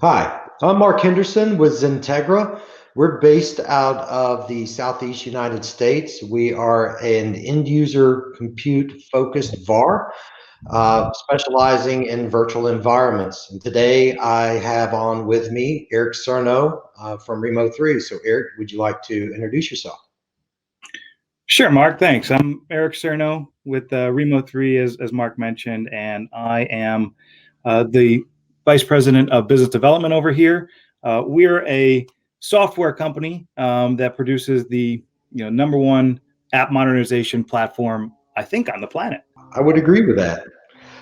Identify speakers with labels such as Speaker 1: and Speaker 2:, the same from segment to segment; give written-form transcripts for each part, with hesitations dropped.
Speaker 1: Hi, I'm Mark Henderson with XenTegra. We're based out of the Southeast United States. We are an end user compute focused VAR, specializing in virtual environments. And today I have on with me Eric Serno from Rimo3. So Eric, would you like to introduce yourself?
Speaker 2: Sure, Mark, thanks. I'm Eric Cerno with Rimo3, as Mark mentioned, and I am the Vice President of Business Development over here. We're a software company that produces the number one app modernization platform, I think, on the planet.
Speaker 1: I would agree with that.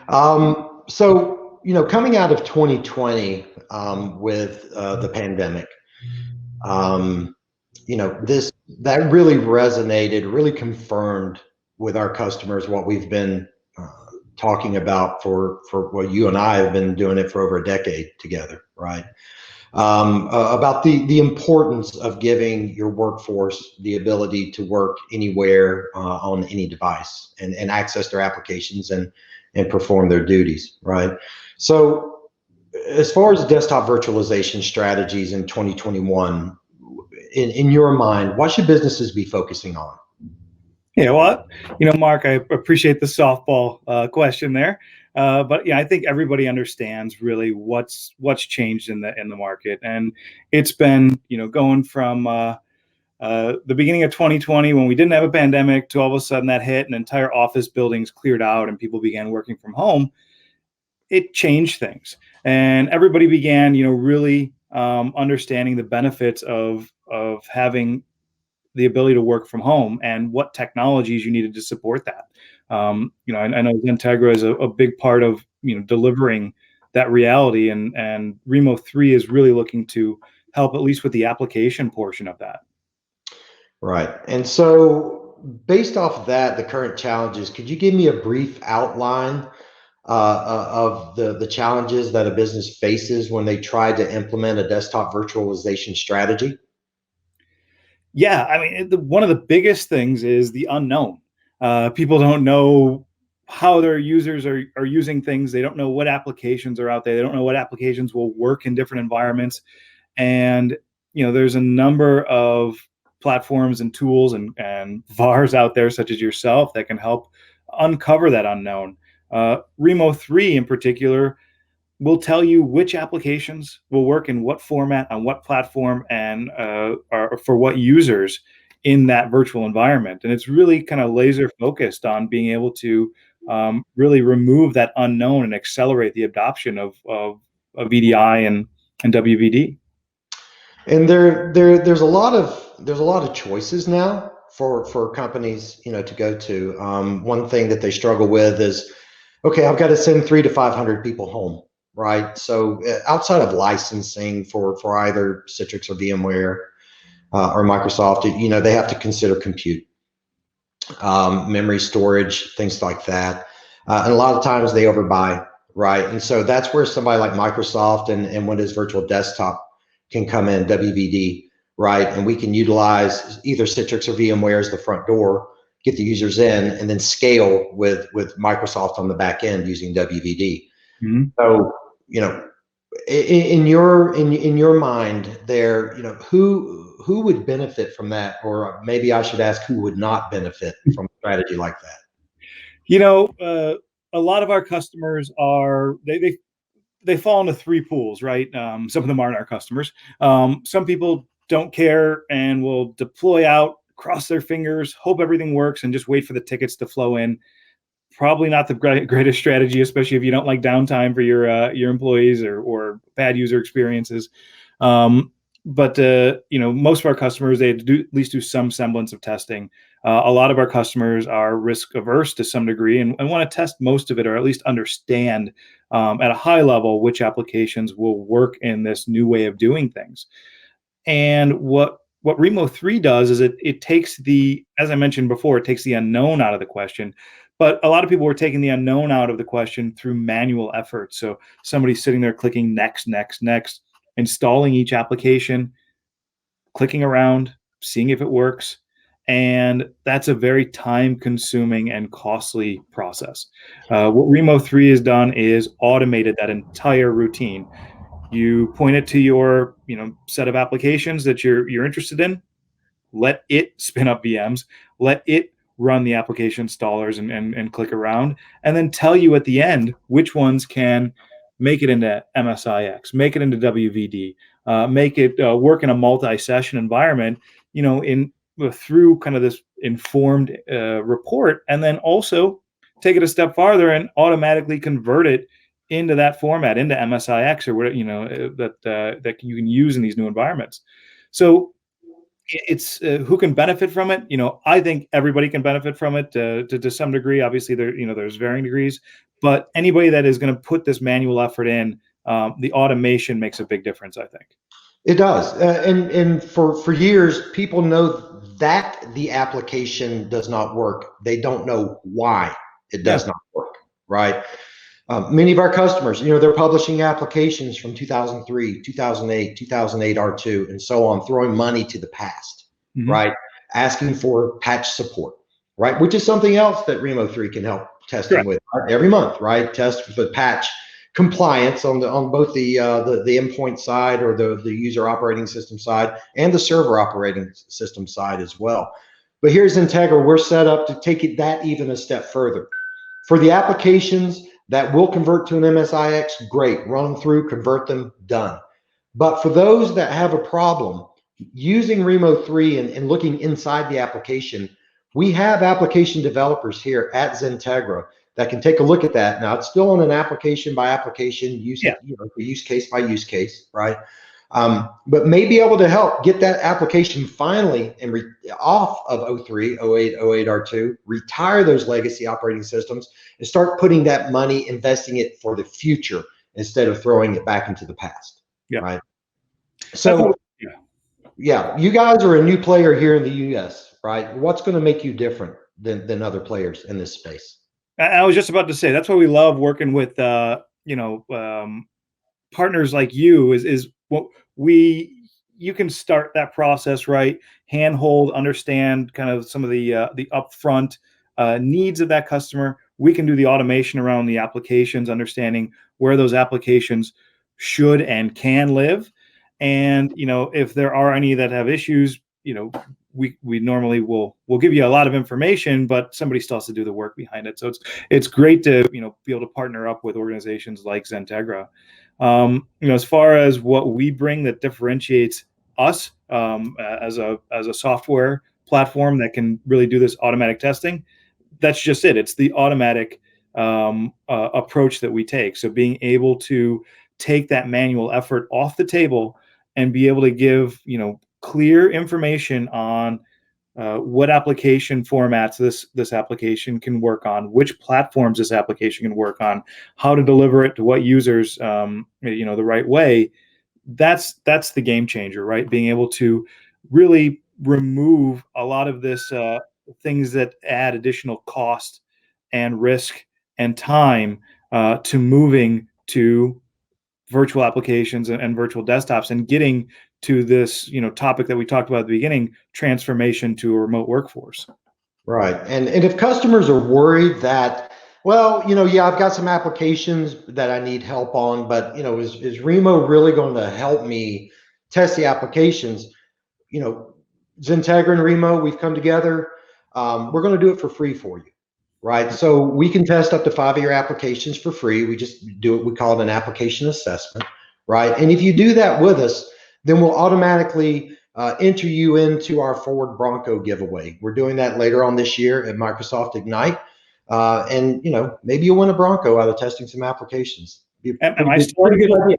Speaker 1: Coming out of 2020 with the pandemic, this that really resonated, really confirmed with our customers what we've been talking about for what you and I have been doing it for over a decade together, right? About the importance of giving your workforce the ability to work anywhere on any device and access their applications and perform their duties, right? So as far as desktop virtualization strategies in 2021, in your mind, what should businesses be focusing on?
Speaker 2: Yeah, well, Mark, I appreciate the softball question there, but yeah, I think everybody understands really what's changed in the market, and it's been going from the beginning of 2020 when we didn't have a pandemic to all of a sudden that hit and entire office buildings cleared out and people began working from home. It changed things, and everybody began really understanding the benefits of having the ability to work from home and what technologies you needed to support that. I know XenTegra is a big part of delivering that reality, and Rimo3 is really looking to help at least with the application portion of that.
Speaker 1: Right. And so based off of that, the current challenges, could you give me a brief outline of the challenges that a business faces when they try to implement a desktop virtualization strategy?
Speaker 2: Yeah, I mean, one of the biggest things is the unknown. People don't know how their users are using things. They don't know what applications are out there. They don't know what applications will work in different environments. And there's a number of platforms and tools and VARs out there, such as yourself, that can help uncover that unknown. Rimo3 in particular will tell you which applications will work in what format on what platform and are for what users in that virtual environment. And it's really kind of laser focused on being able to really remove that unknown and accelerate the adoption of VDI and WVD.
Speaker 1: And there's a lot of choices now for companies to go to. One thing that they struggle with is, okay, I've got to send 300 to 500 people home, right? So outside of licensing for either Citrix or VMware or Microsoft, they have to consider compute, memory storage, things like that. And a lot of times they overbuy, right? And so that's where somebody like Microsoft and Windows Virtual Desktop can come in, WVD, right? And we can utilize either Citrix or VMware as the front door, get the users in, and then scale with Microsoft on the back end using WVD. Mm-hmm. So, in your mind there, who would benefit from that? Or maybe I should ask, who would not benefit from a strategy like
Speaker 2: that? A lot of our customers are, they fall into three pools, right? Some of them aren't our customers. Some people don't care and will deploy out, cross their fingers, hope everything works, and just wait for the tickets to flow in. Probably not the greatest strategy, especially if you don't like downtime for your employees or bad user experiences. But most of our customers, they at least do some semblance of testing. A lot of our customers are risk averse to some degree and want to test most of it, or at least understand at a high level which applications will work in this new way of doing things. And what Rimo3 does is it takes as I mentioned before, it takes the unknown out of the question. But a lot of people were taking the unknown out of the question through manual effort. So somebody's sitting there clicking next, installing each application, clicking around, seeing if it works. And that's a very time-consuming and costly process. What Rimo3 has done is automated that entire routine. You point it to your set of applications that you're interested in. Let it spin up VMs. Let it run the application installers and click around, and then tell you at the end which ones can make it into MSIX, make it into WVD, make it work in a multi-session environment, in through kind of this informed report, and then also take it a step farther and automatically convert it into that format, into MSIX or whatever that you can use in these new environments. So it's who can benefit from it. I think everybody can benefit from it to some degree. Obviously, there's varying degrees, but anybody that is going to put this manual effort in, the automation makes a big difference, I think.
Speaker 1: It does, and for years, people know that the application does not work. They don't know why it does not work, right? Many of our customers, they're publishing applications from 2003, 2008, 2008 R2, and so on, throwing money to the past, right? Asking for patch support, right? Which is something else that Rimo3 can help testing with every month, right? Test for patch compliance on both the endpoint side or the user operating system side and the server operating system side as well. But here's XenTegra, we're set up to take that even a step further. For the applications that will convert to an MSIX, great, run them through, convert them, done. But for those that have a problem, using Rimo3 and looking inside the application, we have application developers here at XenTegra that can take a look at that. Now, it's still on an application by application, use case by use case, right? But may be able to help get that application finally off of 03, 08, 08 R2, retire those legacy operating systems, and start putting that money, investing it for the future instead of throwing it back into the past. Right. So, you guys are a new player here in the US, right? What's going to make you different than other players in this space?
Speaker 2: I was just about to say that's why we love working with partners like you. Is what you can start that process, right? Handhold, understand kind of some of the upfront needs of that customer. We can do the automation around the applications, understanding where those applications should and can live. And if there are any that have issues, we normally will give you a lot of information, but somebody still has to do the work behind it. So it's great to be able to partner up with organizations like XenTegra. As far as what we bring that differentiates us as a software platform that can really do this automatic testing, that's just it. It's the automatic approach that we take. So being able to take that manual effort off the table and be able to give clear information on what application formats this application can work on, which platforms this application can work on, how to deliver it to what users, the right way. That's the game changer, right? Being able to really remove a lot of this things that add additional cost and risk and time to moving to virtual applications and virtual desktops and getting to this topic that we talked about at the beginning, transformation to a remote workforce.
Speaker 1: Right. And if customers are worried that, well, I've got some applications that I need help on, but is Rimo really going to help me test the applications? XenTegra and Rimo, we've come together. We're going to do it for free for you. Right. So we can test up to 5 of your applications for free. We just do it. We call it an application assessment. Right. And if you do that with us, then we'll automatically enter you into our Forward Bronco giveaway. We're doing that later on this year at Microsoft Ignite. And, maybe you'll win a Bronco out of testing some applications.
Speaker 2: Am I still a good idea?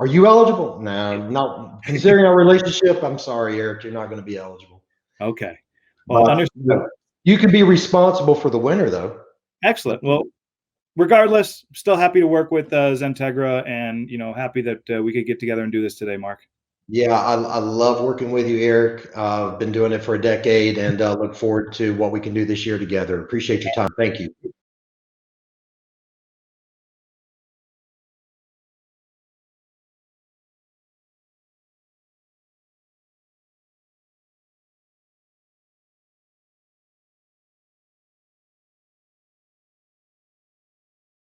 Speaker 1: Are you eligible? No, not considering our relationship. I'm sorry, Eric, you're not going to be eligible.
Speaker 2: Okay. Well, understood.
Speaker 1: You can be responsible for the winner, though.
Speaker 2: Excellent. Well, regardless, still happy to work with XenTegra, and happy that we could get together and do this today, Mark.
Speaker 1: Yeah, I love working with you, Eric. I've been doing it for a decade, and look forward to what we can do this year together. Appreciate your time. Thank you.